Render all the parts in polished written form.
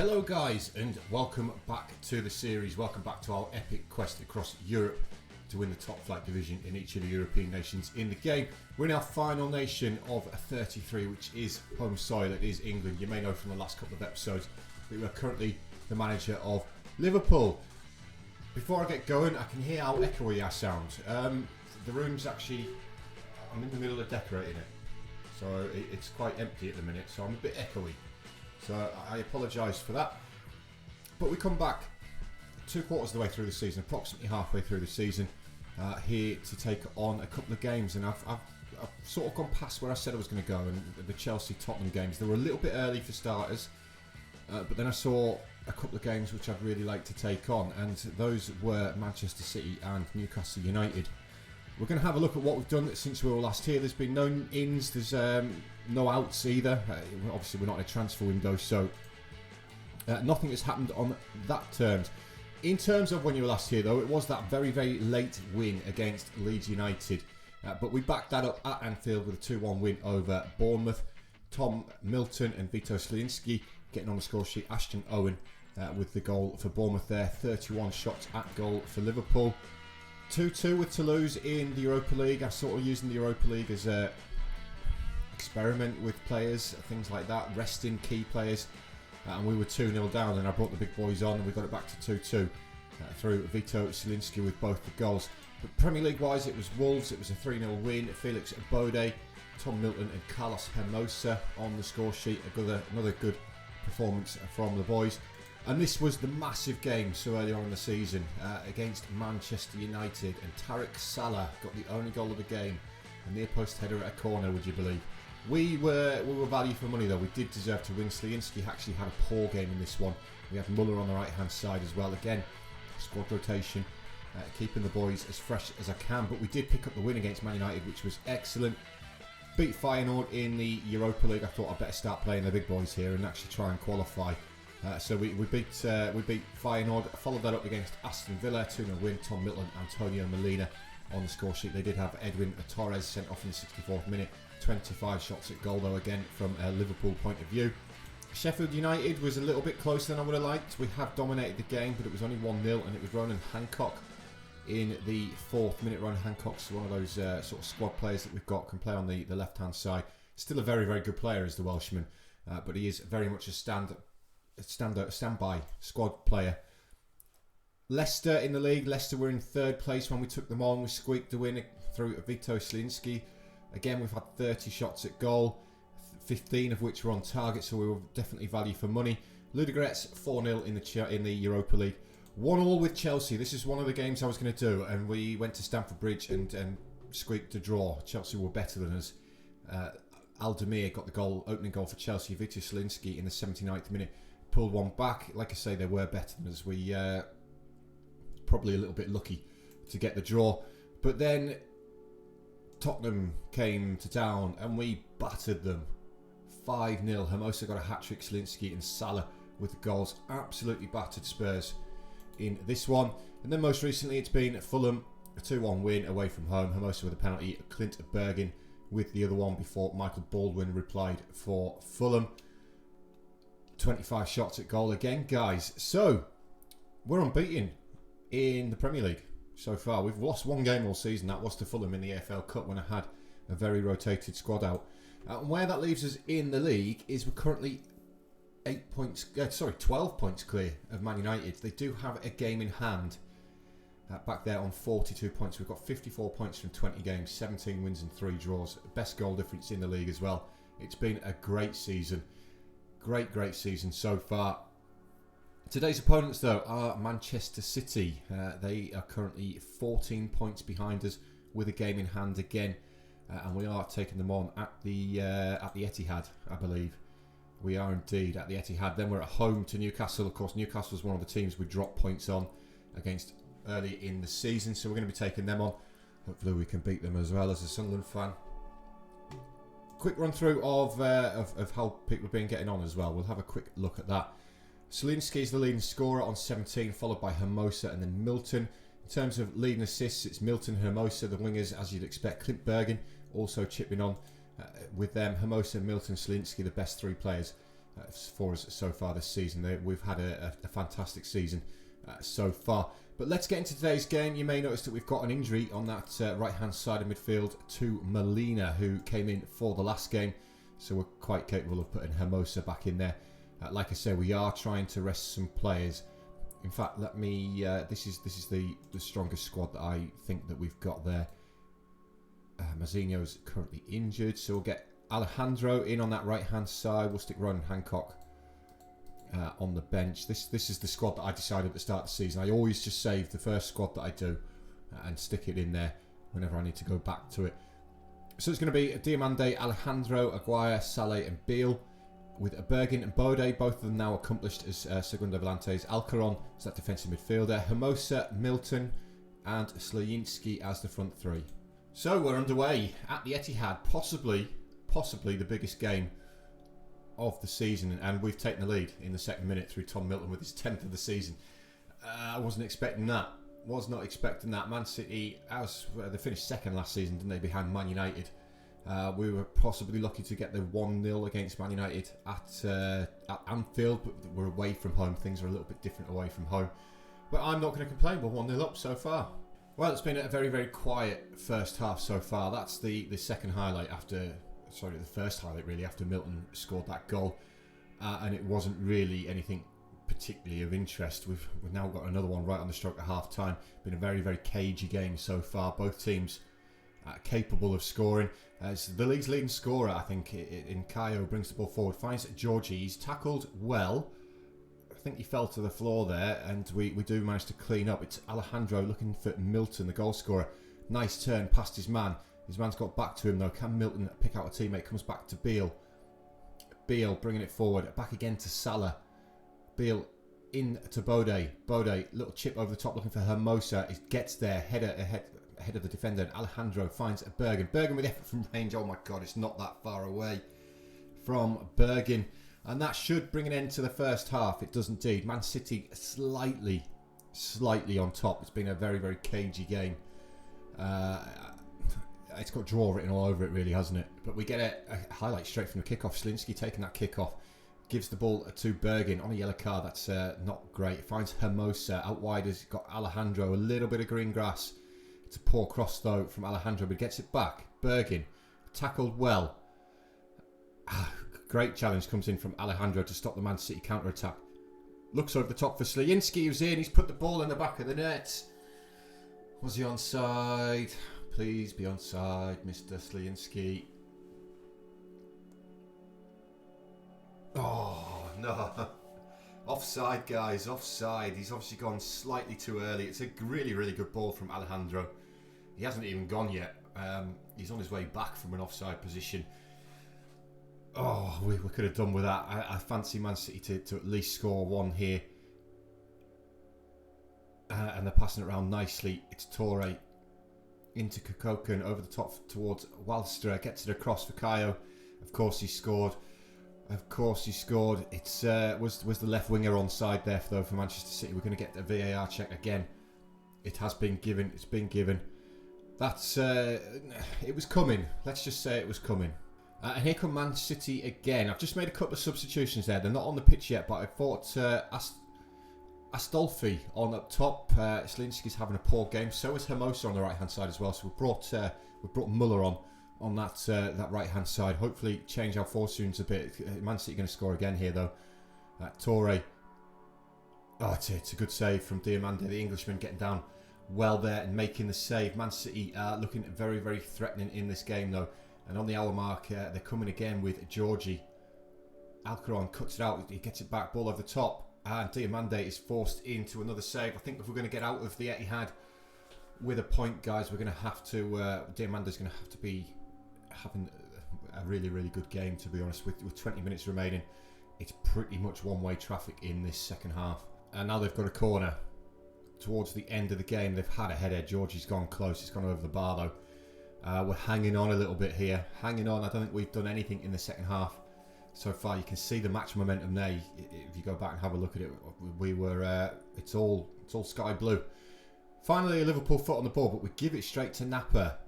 Hello guys, and welcome back to the series. Welcome back to our epic quest across Europe to win the top flight division in each of the European nations in the game. We're in our final nation of 33, which is home soil. It is England. You may know from the last couple of episodes that we're currently the manager of Liverpool. Before I get going, I can hear how echoey I sound. The room's actually, I'm in the middle of decorating it, so it's quite empty at the minute, so I'm a bit echoey. So I apologise for that. But we come back 2/4 of the way through the season, approximately halfway through the season, here to take on a couple of games. And I've sort of gone past where I said I was going to go, and the Chelsea-Tottenham games. They were a little bit early for starters, but then I saw a couple of games which I'd really like to take on, and those were Manchester City and Newcastle United. We're going to have a look at what we've done since we were last here. There's been no ins, there's no outs either. Obviously we're not in a transfer window, so nothing has happened on that terms. In terms of when you were last here though, it was that very, very late win against Leeds United. But we backed that up at Anfield with a 2-1 win over Bournemouth. Tom Milton and Vito Sliński getting on the score sheet. Ashton Owen with the goal for Bournemouth there. 31 shots at goal for Liverpool. 2-2 with Toulouse in the Europa League. I'm sort of using the Europa League as a experiment with players, things like that, resting key players. And we were 2-0 down, and I brought the big boys on, and we got it back to 2-2 through Vito Sliński with both the goals. But Premier League wise, it was Wolves. It was a 3-0 win. Felix Bode, Tom Milton and Carlos Hermosa on the score sheet. Another good performance from the boys. And this was the massive game so early on in the season against Manchester United, and Tariq Salah got the only goal of the game, a near post header at a corner, would you believe. We were value for money though. We did deserve to win. Sliński actually had a poor game in this one. We had Muller on the right hand side as well. Again, squad rotation, keeping the boys as fresh as I can, but we did pick up the win against Man United, which was excellent. Beat Feyenoord in the Europa League. I thought I'd better start playing the big boys here and actually try and qualify. So we beat Feyenoord, followed that up against Aston Villa, 2-0 win. Tom Milton, Antonio Molina on the score sheet. They did have Edwin Torres sent off in the 64th minute. 25 shots at goal though, again from a Liverpool point of view. Sheffield United was a little bit closer than I would have liked. We have dominated the game, but it was only 1-0, and it was Ronan Hancock in the 4th minute. Ronan Hancock's one of those sort of squad players that we've got, can play on the left hand side. Still a very, very good player as the Welshman, but he is very much a standby squad player. Leicester in the league. Leicester were in 3rd place when we took them on. We squeaked the win through Vito Sliński. Again, we've had 30 shots at goal, 15 of which were on target, so we were definitely value for money. Ludogorets 4-0 in the Europa League. 1-1 with Chelsea. This is one of the games I was going to do, and we went to Stamford Bridge and squeaked a draw. Chelsea were better than us. Aldemir got the opening goal for Chelsea. Vito Sliński in the 79th minute pulled one back. Like I say, they were better than us. We probably a little bit lucky to get the draw. But then Tottenham came to town and we battered them 5-0. Hermosa got a hat-trick, Sliński and Salah with the goals. Absolutely battered Spurs in this one. And then most recently it's been Fulham, a 2-1 win away from home. Hermosa with a penalty, Clint Bergen with the other one before Michael Baldwin replied for Fulham. 25 shots at goal again, guys. So we're unbeaten in the Premier League so far. We've lost one game all season. That was to Fulham in the AFL Cup when I had a very rotated squad out. And where that leaves us in the league is we're currently 12 points clear of Man United. They do have a game in hand back there on 42 points. We've got 54 points from 20 games, 17 wins and 3 draws. Best goal difference in the league as well. It's been a great season. Great season so far. Today's opponents though are Manchester City. They are currently 14 points behind us with a game in hand again, and we are taking them on at the Etihad, I believe. We are indeed at the Etihad. Then we're at home to Newcastle. Of course, Newcastle was one of the teams we dropped points on against early in the season, so we're going to be taking them on. Hopefully we can beat them as well as a Sunderland fan. Quick run through of how people have been getting on as well. We'll have a quick look at that. Sliński is the leading scorer on 17, followed by Hermosa and then Milton. In terms of leading assists, it's Milton, Hermosa, the wingers, as you'd expect. Clint Bergen also chipping on with them. Hermosa, Milton, Sliński, the best 3 players for us so far this season. We've had a fantastic season so far. But let's get into today's game. You may notice that we've got an injury on that right-hand side of midfield to Molina, who came in for the last game. So we're quite capable of putting Hermosa back in there. Like I say, we are trying to rest some players. In fact, let me... this is the strongest squad that I think that we've got there. Mazzino's currently injured, so we'll get Alejandro in on that right-hand side. We'll stick Ronan Hancock on the bench. This is the squad that I decided at the start of the season. I always just save the first squad that I do and stick it in there whenever I need to go back to it. So it's going to be Diomande, Alejandro, Aguirre, Saleh and Beale, with Bergin and Bode, both of them now accomplished as Segundo Volantes. Alcaron is that defensive midfielder. Hermosa, Milton and Slajinski as the front three. So we're underway at the Etihad, possibly the biggest game of the season, and we've taken the lead in the second minute through Tom Milton with his 10th of the season. I wasn't expecting that. Was not expecting that. Man City, they finished second last season, didn't they, behind Man United? We were possibly lucky to get the 1-0 against Man United at Anfield, but we're away from home. Things are a little bit different away from home. But I'm not going to complain. We're 1-0 up so far. Well, it's been a very, very quiet first half so far. That's the second highlight the first highlight really after Milton scored that goal. And it wasn't really anything particularly of interest. We've now got another one right on the stroke at half time. Been a very, very cagey game so far. Both teams capable of scoring. As the league's leading scorer, I think, in Caio, brings the ball forward, finds Georgie. He's tackled well. I think he fell to the floor there, and we do manage to clean up. It's Alejandro looking for Milton, the goal scorer. Nice turn past his man. His man's got back to him though. Can Milton pick out a teammate? Comes back to Beale. Beale bringing it forward. Back again to Salah. Beale in to Bode. Bode, little chip over the top looking for Hermosa. He gets there, header ahead of the defender. And Alejandro finds Bergin. Bergin with effort from range. Oh my God, it's not that far away from Bergin. And that should bring an end to the first half. It does indeed. Man City slightly on top. It's been a very, very cagey game. It's got draw written all over it really, hasn't it? But we get a highlight straight from the kickoff. Slajinski taking that kickoff. Gives the ball to Bergin on a yellow card. That's not great. Finds Hermosa. Out wide has got Alejandro. A little bit of green grass. It's a poor cross though from Alejandro, but he gets it back. Bergin tackled well. Great challenge comes in from Alejandro to stop the Man City counter-attack. Looks over the top for Slajinski, who's in. He's put the ball in the back of the net. Was he onside? Please be onside, Mr. Slajinski. Oh, no. Offside, guys. Offside. He's obviously gone slightly too early. It's a really, really good ball from Alejandro. He hasn't even gone yet. He's on his way back from an offside position. Oh, we could have done with that. I fancy Man City to at least score one here. And they're passing it around nicely. It's Torre into Kokokan over the top towards Wallstra. Gets it across for Caio. Of course he scored. It's was the left winger onside there though for Manchester City. We're going to get a VAR check again. It has been given. It's been given. That's it was coming. Let's just say it was coming. And here come Man City again. I've just made a couple of substitutions there. They're not on the pitch yet, but I thought Astolfi on up top. Slajinski's having a poor game. So is Hermosa on the right hand side as well. So we brought Muller on that right hand side. Hopefully change our fortunes a bit. Man City going to score again here though. Torre. Oh, it's a good save from Diomande, the Englishman, getting down well there and making the save. Man City looking very, very threatening in this game though. And on the hour mark, they're coming again with Georgie. Alcaron cuts it out. He gets it back. Ball over the top. And Diomande is forced into another save. I think if we're going to get out of the Etihad with a point, guys, we're going to have to... Diomande's going to have to be having a really, really good game, to be honest. With 20 minutes remaining, it's pretty much one-way traffic in this second half. And now they've got a corner towards the end of the game. They've had a header. Georgie's gone close. It's gone over the bar, though. We're hanging on a little bit here. Hanging on. I don't think we've done anything in the second half so far. You can see the match momentum there. If you go back and have a look at it, we were. It's all sky blue. Finally, a Liverpool foot on the ball, but we give it straight to Napa,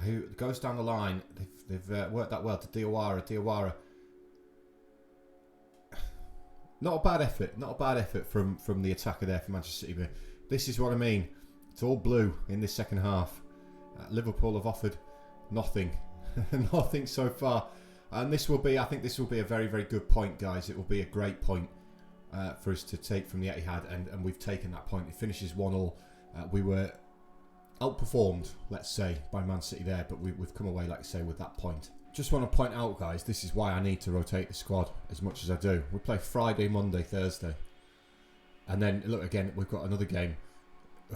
who goes down the line. They've worked that well to Diawara. Diawara Not a bad effort. Not a bad effort from the attacker there for Manchester City. But this is what I mean. It's all blue in this second half. Liverpool have offered nothing. Nothing so far. And this will be, I think this will be a very, very good point, guys. It will be a great point for us to take from the Etihad. And we've taken that point. It finishes 1-1. We were outperformed, let's say, by Man City there. But we've come away, like I say, with that point. Just want to point out, guys, this is why I need to rotate the squad as much as I do. We play Friday, Monday, Thursday. And then, look, again, we've got another game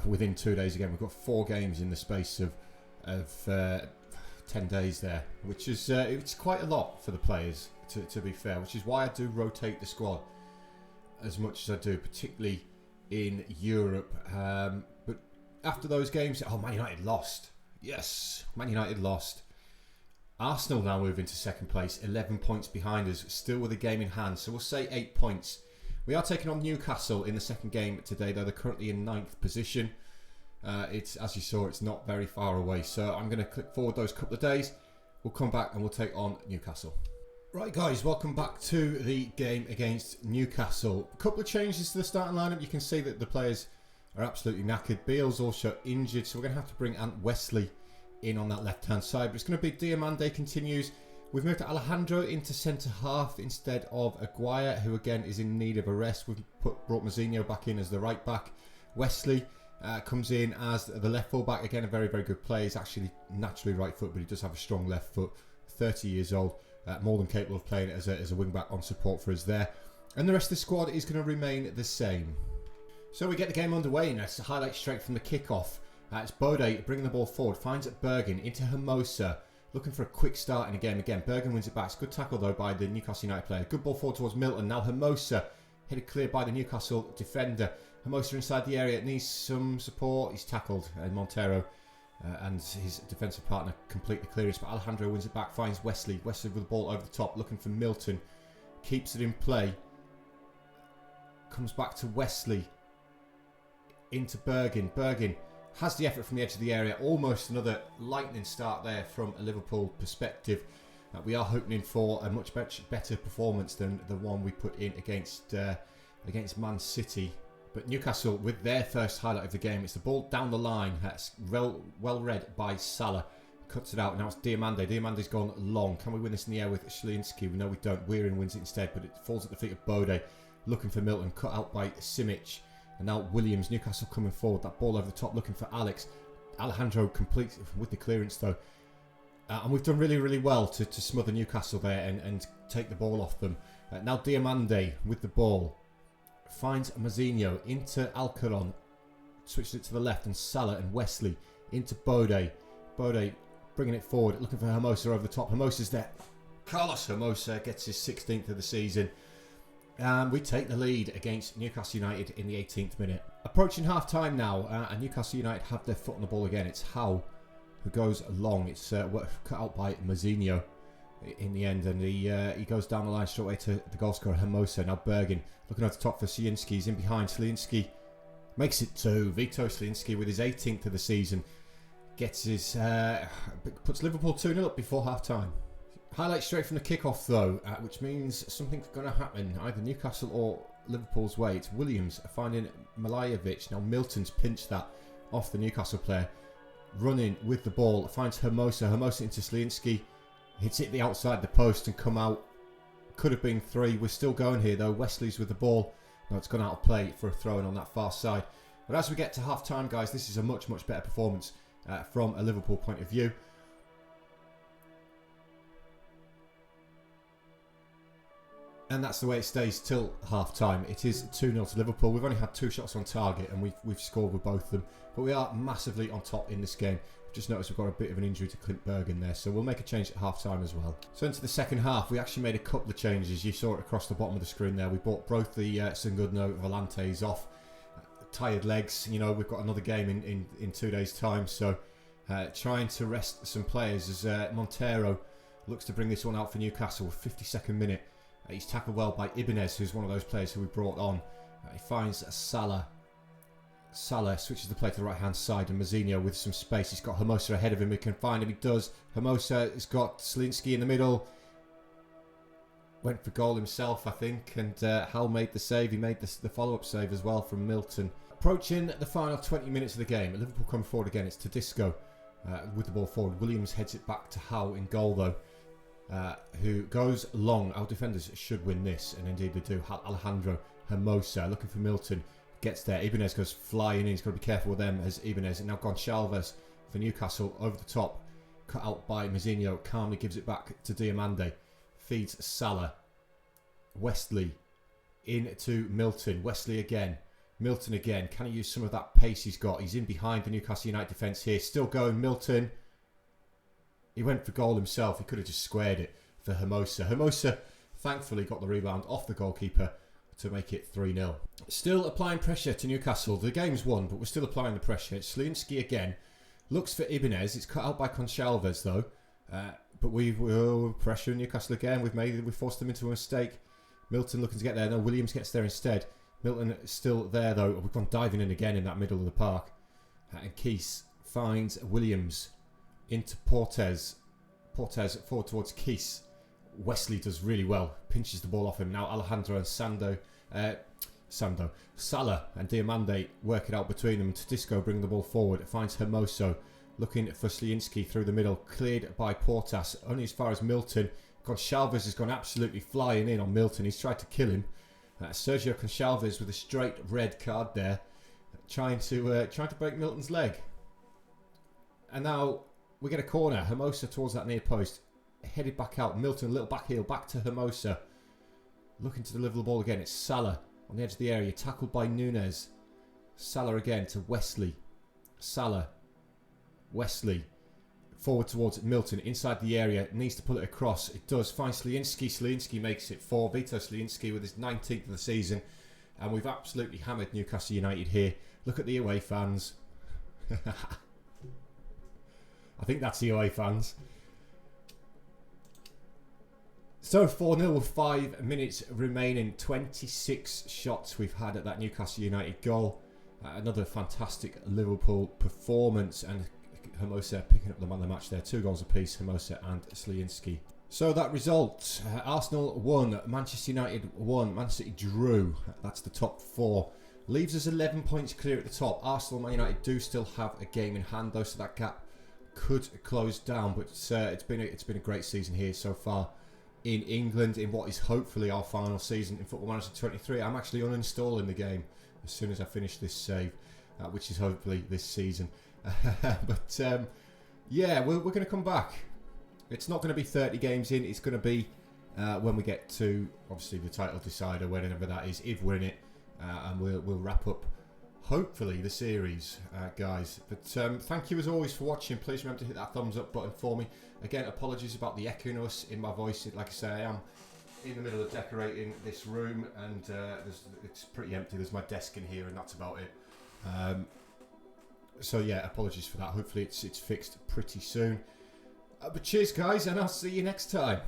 within 2 days again. We've got 4 games in the space of 10 days there, which is it's quite a lot for the players, to be fair, which is why I do rotate the squad as much as I do, particularly in Europe. But after those games, Man United lost. Yes, Man United lost. Arsenal now move into second place, 11 points behind us, still with a game in hand, so we'll say 8 points. We are taking on Newcastle in the second game today, though they're currently in 9th position. It's, as you saw, it's not very far away, so I'm going to click forward those couple of days. We'll come back and we'll take on Newcastle. Right, guys, welcome back to the game against Newcastle. A couple of changes to the starting lineup. You can see that the players are absolutely knackered. Beale's also injured, so we're going to have to bring Ant Wesley in on that left-hand side. But it's going to be Diomande continues. We've moved Alejandro into centre-half instead of Aguirre, who again is in need of a rest. We've brought Mazzino back in as the right-back. Wesley comes in as the left full-back. Again, a very, very good player. He's actually naturally right foot, but he does have a strong left foot. 30 years old. More than capable of playing as a wing-back on support for us there. And the rest of the squad is going to remain the same. So we get the game underway, and it's a highlight straight from the kick-off. It's Bode bringing the ball forward, finds it Bergen into Hermosa, looking for a quick start in the game again. Bergen wins it back. It's a good tackle though by the Newcastle United player. Good ball forward towards Milton. Now Hermosa headed clear by the Newcastle defender. Hermosa inside the area, needs some support. He's tackled Montero and his defensive partner complete the clearance, but Alejandro wins it back, finds Wesley. Wesley with the ball over the top, looking for Milton. Keeps it in play. Comes back to Wesley. Into Bergen. Bergen has the effort from the edge of the area. Almost another lightning start there from a Liverpool perspective. We are hoping for a much better performance than the one we put in against Man City. But Newcastle, with their first highlight of the game, it's the ball down the line. That's well read by Salah. Cuts it out. Now it's Diomande. Diomande's gone long. Can we win this in the air with Zielinski? We know we don't. Wearing wins it instead, but it falls at the feet of Bode. Looking for Milton. Cut out by Simic. And now Williams, Newcastle coming forward. That ball over the top, looking for Alex. Alejandro completes with the clearance though. And we've done really, really well to smother Newcastle there and take the ball off them. Now Diomande with the ball. Finds Mazzino into Alcaron. Switches it to the left, and Salah and Wesley into Bode. Bode bringing it forward, looking for Hermosa over the top. Hermosa's there. Carlos Hermosa gets his 16th of the season. And we take the lead against Newcastle United in the 18th minute. Approaching half-time now, and Newcastle United have their foot on the ball again. It's Howe who goes long. It's cut out by Mazzino in the end, and he goes down the line straight away to the goal scorer, Hermosa. Now Bergen looking at the top for Zielinski. He's in behind. Zielinski makes it 2. Vito Zielinski with his 18th of the season gets his puts Liverpool 2-0 up before half-time. Highlight straight from the kick-off though, which means something's going to happen either Newcastle or Liverpool's way. It's Williams finding Malajevic. Now Milton's pinched that off the Newcastle player. Running with the ball, finds Hermosa. Hermosa into Zielinski. Hits it the outside the post and come out. Could have been 3. We're still going here though. Wesley's with the ball. No, it's gone out of play for a throw-in on that far side. But as we get to half-time, guys, this is a much, much better performance from a Liverpool point of view. And that's the way it stays till half-time. It is 2-0 to Liverpool. We've only had 2 shots on target and we've scored with both of them. But we are massively on top in this game. Just noticed we've got a bit of an injury to Clint Bergen there, so we'll make a change at half-time as well. So into the second half, we actually made a couple of changes. You saw it across the bottom of the screen there. We brought both the Sengudno Volantes off. Tired legs. You know, we've got another game in 2 days' time, so trying to rest some players as Montero looks to bring this one out for Newcastle. 52nd minute. He's tackled well by Ibanez, who's one of those players who we brought on. He finds Salah. Salah switches the play to the right-hand side, and Mazzino with some space. He's got Hermosa ahead of him. He can find him. He does. Hermosa has got Zielinski in the middle. went for goal himself, I think, and Hal made the save. He made the follow-up save as well from Milton. Approaching the final 20 minutes of the game, Liverpool come forward again. It's Tedisco with the ball forward. Williams heads it back to Hal in goal, though, who goes long. Our defenders should win this, and indeed they do. Alejandro Hermosa looking for Milton. Gets there. Ibanez goes flying in. He's got to be careful with them as Ibanez. And now Gonçalves for Newcastle over the top. Cut out by Mazinho. Calmly gives it back to Diomande. Feeds Salah. Wesley into Milton. Wesley again. Milton again. Can he use some of that pace he's got? He's in behind the Newcastle United defence here. Still going. Milton. He went for goal himself. He could have just squared it for Hermosa. Hermosa thankfully got the rebound off the goalkeeper to make it 3-0. Still applying pressure to Newcastle. The game's won, but we're still applying the pressure. Sliński again. Looks for Ibanez. It's cut out by Gonçalves though. But we will pressure Newcastle again. We've forced them into a mistake. Milton looking to get there. No, Williams gets there instead. Milton still there though. We've gone diving in again in that middle of the park. And Keys finds Williams into Portes. Portes forward towards Keys. Wesley does really well. Pinches the ball off him. Now Alejandro and Salah and Diomande work it out between them. Tedisco bringing the ball forward. It finds Hermoso. Looking for Sliński through the middle. Cleared by Portas. Only as far as Milton. Gonçalves has gone absolutely flying in on Milton. He's tried to kill him. Sergio Gonçalves with a straight red card there. Trying to break Milton's leg. And now we get a corner. Hermosa towards that near post. Headed back out. Milton, little back heel. Back to Hermosa. Looking to deliver the ball again. It's Salah on the edge of the area. Tackled by Núñez. Salah again to Wesley. Salah. Wesley. Forward towards Milton. Inside the area. Needs to pull it across. It does. Finds Sliński. Sliński makes it 4. Vito Sliński with his 19th of the season. And we've absolutely hammered Newcastle United here. Look at the away fans. I think that's the away fans. So 4-0 with 5 minutes remaining. 26 shots we've had at that Newcastle United goal. Another fantastic Liverpool performance, and Hermosa picking up the man of the match there. 2 goals apiece, Hermosa and Sliński. So that result, Arsenal won, Manchester United won, Man City drew. That's the top 4. Leaves us 11 points clear at the top. Arsenal and Man United do still have a game in hand though, so that gap could close down. But it's been a great season here so far in England, in what is hopefully our final season in Football Manager 23. I'm actually uninstalling the game as soon as I finish this save, which is hopefully this season. But yeah, we're going to come back. It's not going to be 30 games in. It's going to be when we get to obviously the title decider, whenever that is, if we're in it, and we'll wrap up hopefully the series, guys. But thank you as always for watching. Please remember to hit that thumbs up button for me. Again, apologies about the echoiness in my voice. Like I say, I am in the middle of decorating this room, and it's pretty empty. There's my desk in here, and that's about it. So yeah, apologies for that. Hopefully it's fixed pretty soon. But cheers, guys, and I'll see you next time.